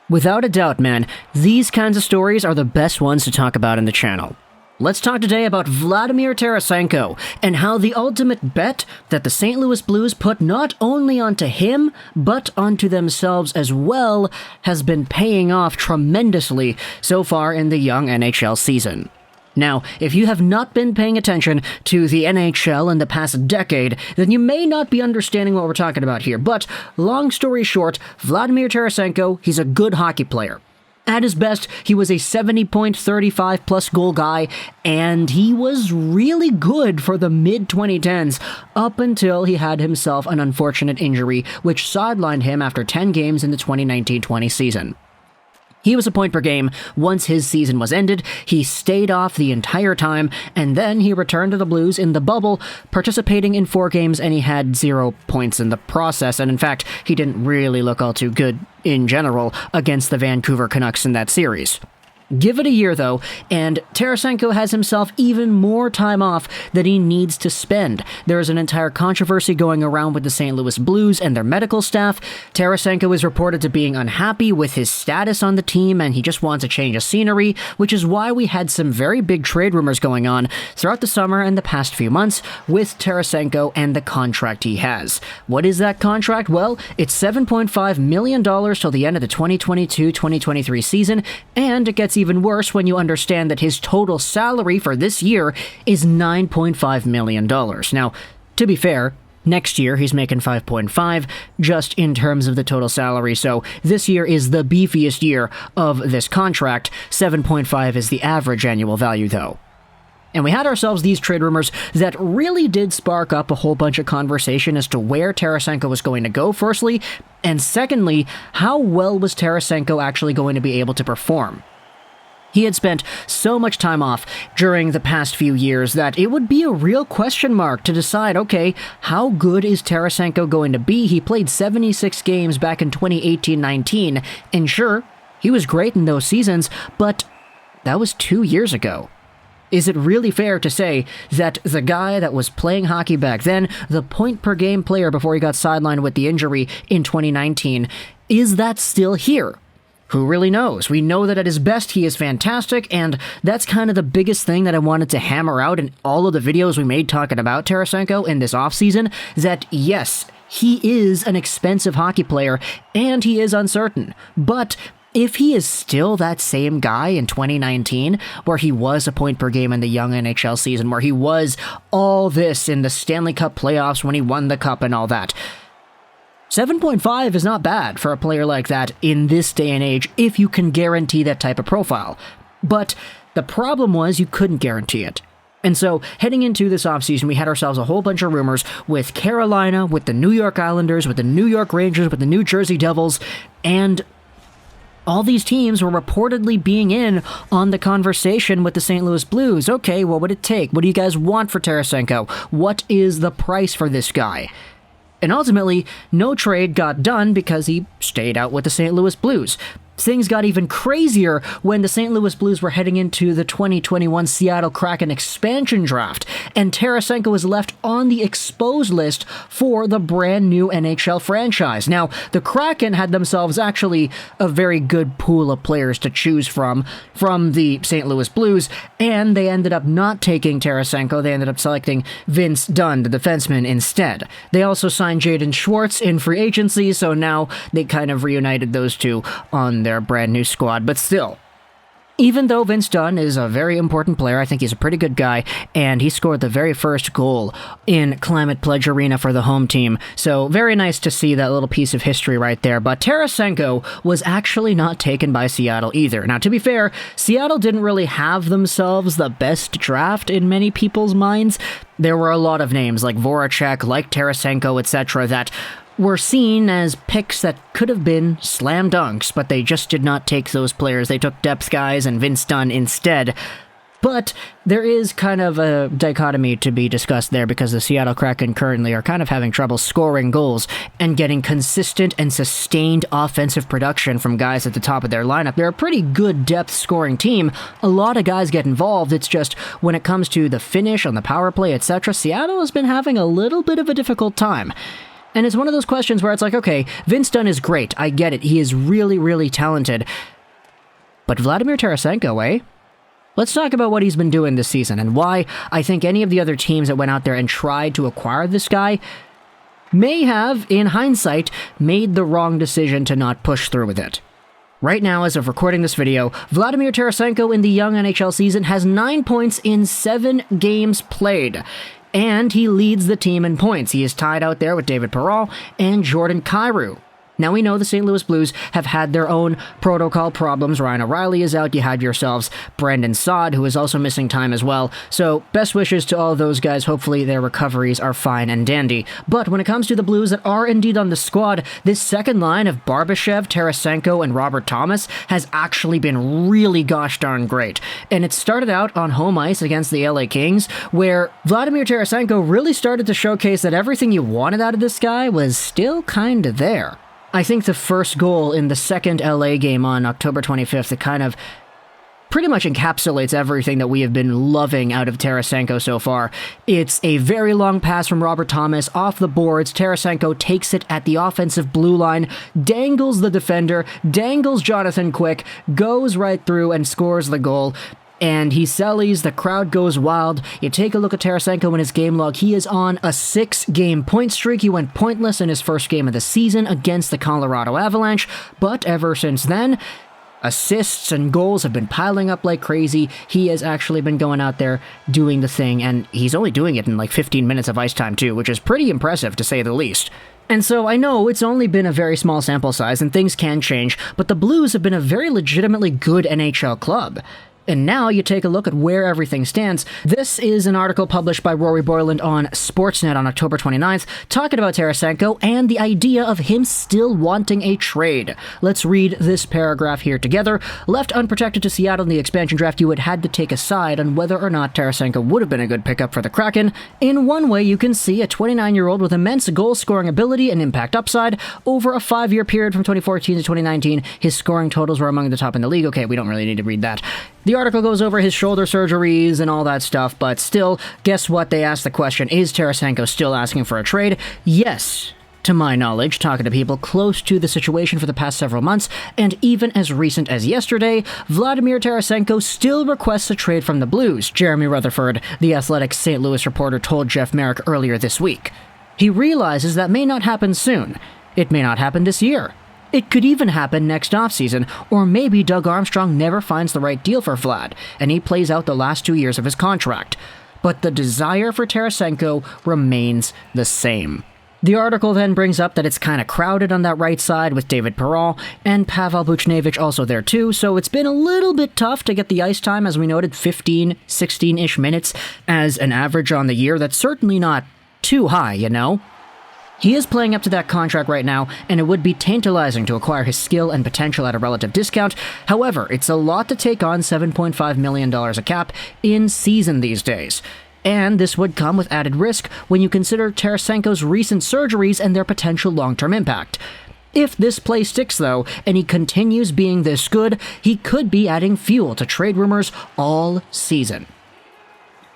Without a doubt, man, these kinds of stories are the best ones to talk about in the channel. Let's talk today about Vladimir Tarasenko and how the ultimate bet that the St. Louis Blues put not only onto him, but onto themselves as well has been paying off tremendously so far in the young NHL season. Now, if you have not been paying attention to the NHL in the past decade, then you may not be understanding what we're talking about here. But, long story short, Vladimir Tarasenko, he's a good hockey player. At his best, he was a 70.35 plus goal guy, and he was really good for the mid-2010s, up until he had himself an unfortunate injury, which sidelined him after 10 games in the 2019-20 season. He was a point per game once his season was ended. He stayed off the entire time, and then he returned to the Blues in the bubble, participating in 4 games, and he had 0 points in the process. And in fact, he didn't really look all too good in general against the Vancouver Canucks in that series. Give it a year, though, and Tarasenko has himself even more time off that he needs to spend. There is an entire controversy going around with the St. Louis Blues and their medical staff. Tarasenko is reported to being unhappy with his status on the team, and he just wants a change of scenery, which is why we had some very big trade rumors going on throughout the summer and the past few months with Tarasenko and the contract he has. What is that contract? Well, it's $7.5 million till the end of the 2022-2023 season, and it gets even worse when you understand that his total salary for this year is $9.5 million. Now, to be fair, next year he's making 5.5 just in terms of the total salary, so this year is the beefiest year of this contract. 7.5 is the average annual value, though. And we had ourselves these trade rumors that really did spark up a whole bunch of conversation as to where Tarasenko was going to go, firstly, and secondly, how well was Tarasenko actually going to be able to perform? He had spent so much time off during the past few years that it would be a real question mark to decide, okay, how good is Tarasenko going to be? He played 76 games back in 2018-19, and sure, he was great in those seasons, but that was 2 years ago. Is it really fair to say that the guy that was playing hockey back then, the point-per-game player before he got sidelined with the injury in 2019, is that still here? Who really knows? We know that at his best he is fantastic, and that's kind of the biggest thing that I wanted to hammer out in all of the videos we made talking about Tarasenko in this offseason, that yes, he is an expensive hockey player, and he is uncertain, but if he is still that same guy in 2019, where he was a point per game in the young NHL season, where he was all this in the Stanley Cup playoffs when he won the cup and all that, 7.5 is not bad for a player like that in this day and age if you can guarantee that type of profile. But the problem was you couldn't guarantee it. And so, heading into this offseason, we had ourselves a whole bunch of rumors with Carolina, with the New York Islanders, with the New York Rangers, with the New Jersey Devils, and all these teams were reportedly being in on the conversation with the St. Louis Blues. Okay, what would it take? What do you guys want for Tarasenko? What is the price for this guy? And ultimately, no trade got done because he stayed out with the St. Louis Blues. Things got even crazier when the St. Louis Blues were heading into the 2021 Seattle Kraken expansion draft, and Tarasenko was left on the exposed list for the brand new NHL franchise. Now, the Kraken had themselves actually a very good pool of players to choose from the St. Louis Blues, and they ended up not taking Tarasenko. They ended up selecting Vince Dunn, the defenseman, instead. They also signed Jaden Schwartz in free agency, so now they kind of reunited those two on their brand new squad, but still, even though Vince Dunn is a very important player, I think he's a pretty good guy, and he scored the very first goal in Climate Pledge Arena for the home team, so very nice to see that little piece of history right there. But Tarasenko was actually not taken by Seattle either. Now, to be fair, Seattle didn't really have themselves the best draft in many people's minds. There were a lot of names like Voracek, like Tarasenko, etc., that were seen as picks that could have been slam dunks, but they just did not take those players. They took depth guys and Vince Dunn instead. But there is kind of a dichotomy to be discussed there because the Seattle Kraken currently are kind of having trouble scoring goals and getting consistent and sustained offensive production from guys at the top of their lineup. They're a pretty good depth scoring team. A lot of guys get involved. It's just when it comes to the finish on the power play, etc., Seattle has been having a little bit of a difficult time. And it's one of those questions where it's like, okay, Vince Dunn is great. I get it. He is really, really talented. But Vladimir Tarasenko, eh? Let's talk about what he's been doing this season and why I think any of the other teams that went out there and tried to acquire this guy may have, in hindsight, made the wrong decision to not push through with it. Right now, as of recording this video, Vladimir Tarasenko in the young NHL season has 9 points in 7 games played, and he leads the team in points. He is tied out there with David Perreault and Jordan Kyrou. Now, we know the St. Louis Blues have had their own protocol problems. Ryan O'Reilly is out. You had yourselves Brandon Saad, who is also missing time as well. So, best wishes to all those guys. Hopefully, their recoveries are fine and dandy. But when it comes to the Blues that are indeed on the squad, this second line of Barbashev, Tarasenko, and Robert Thomas has actually been really gosh darn great. And it started out on home ice against the LA Kings, where Vladimir Tarasenko really started to showcase that everything you wanted out of this guy was still kinda there. I think the first goal in the second LA game on October 25th, it kind of pretty much encapsulates everything that we have been loving out of Tarasenko so far. It's a very long pass from Robert Thomas off the boards. Tarasenko takes it at the offensive blue line, dangles the defender, dangles Jonathan Quick, goes right through and scores the goal. And he sellies, the crowd goes wild. You take a look at Tarasenko in his game log. He is on a 6-game point streak. He went pointless in his first game of the season against the Colorado Avalanche, but ever since then, assists and goals have been piling up like crazy. He has actually been going out there doing the thing, and he's only doing it in like 15 minutes of ice time too, which is pretty impressive to say the least. And so I know it's only been a very small sample size and things can change, but the Blues have been a very legitimately good NHL club. And now you take a look at where everything stands. This is an article published by Rory Boyland on Sportsnet on October 29th, talking about Tarasenko and the idea of him still wanting a trade. Let's read this paragraph here together. Left unprotected to Seattle in the expansion draft, you had had to take a side on whether or not Tarasenko would have been a good pickup for the Kraken. In one way, you can see a 29-year-old with immense goal-scoring ability and impact upside. Over a 5-year period from 2014 to 2019, his scoring totals were among the top in the league. Okay, we don't really need to read that. The article goes over his shoulder surgeries and all that stuff, but still, guess what? They asked the question, is Tarasenko still asking for a trade? Yes, to my knowledge, talking to people close to the situation for the past several months, and even as recent as yesterday, Vladimir Tarasenko still requests a trade from the Blues, Jeremy Rutherford, the Athletic's St. Louis reporter, told Jeff Merrick earlier this week. He realizes that may not happen soon. It may not happen this year. It could even happen next offseason, or maybe Doug Armstrong never finds the right deal for Vlad, and he plays out the last 2 years of his contract. But the desire for Tarasenko remains the same. The article then brings up that it's kind of crowded on that right side with David Perreault and Pavel Buchnevich also there too, so it's been a little bit tough to get the ice time, as we noted, 15, 16-ish minutes as an average on the year. That's certainly not too high, you know? He is playing up to that contract right now, and it would be tantalizing to acquire his skill and potential at a relative discount. However, it's a lot to take on $7.5 million a cap in season these days. And this would come with added risk when you consider Tarasenko's recent surgeries and their potential long-term impact. If this play sticks, though, and he continues being this good, he could be adding fuel to trade rumors all season.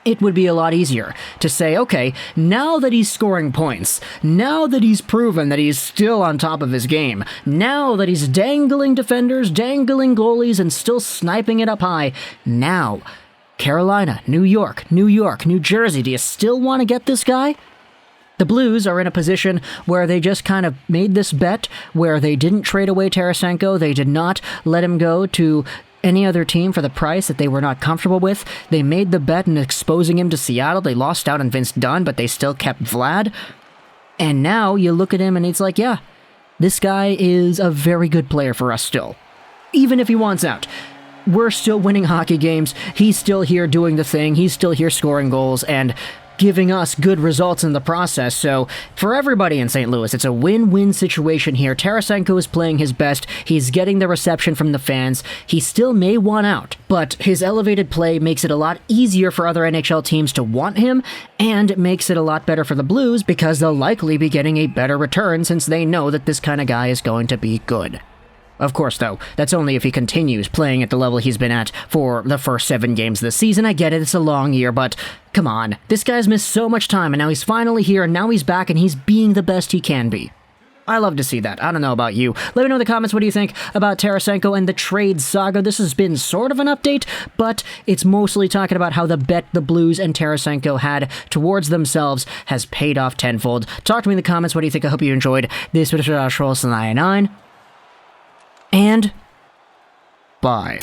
It would be a lot easier to say, okay, now that he's scoring points, now that he's proven that he's still on top of his game, now that he's dangling defenders, dangling goalies, and still sniping it up high, now, Carolina, New York, New Jersey, do you still want to get this guy? The Blues are in a position where they just kind of made this bet, where they didn't trade away Tarasenko, they did not let him go to any other team for the price that they were not comfortable with. They made the bet in exposing him to Seattle. They lost out on Vince Dunn, but they still kept Vlad. And now you look at him and it's like, yeah, this guy is a very good player for us still. Even if he wants out. We're still winning hockey games. He's still here doing the thing. He's still here scoring goals and giving us good results in the process. So for everybody in St. Louis, it's a win-win situation here. Tarasenko is playing his best. He's getting the reception from the fans. He still may want out, but his elevated play makes it a lot easier for other NHL teams to want him, and it makes it a lot better for the Blues because they'll likely be getting a better return since they know that this kind of guy is going to be good. Of course, though, that's only if he continues playing at the level he's been at for the first 7 games this season. I get it, it's a long year, but come on. This guy's missed so much time, and now he's finally here, and now he's back, and he's being the best he can be. I love to see that. I don't know about you. Let me know in the comments what do you think about Tarasenko and the trade saga. This has been sort of an update, but it's mostly talking about how the bet the Blues and Tarasenko had towards themselves has paid off tenfold. Talk to me in the comments. What do you think? I hope you enjoyed this video. And bye.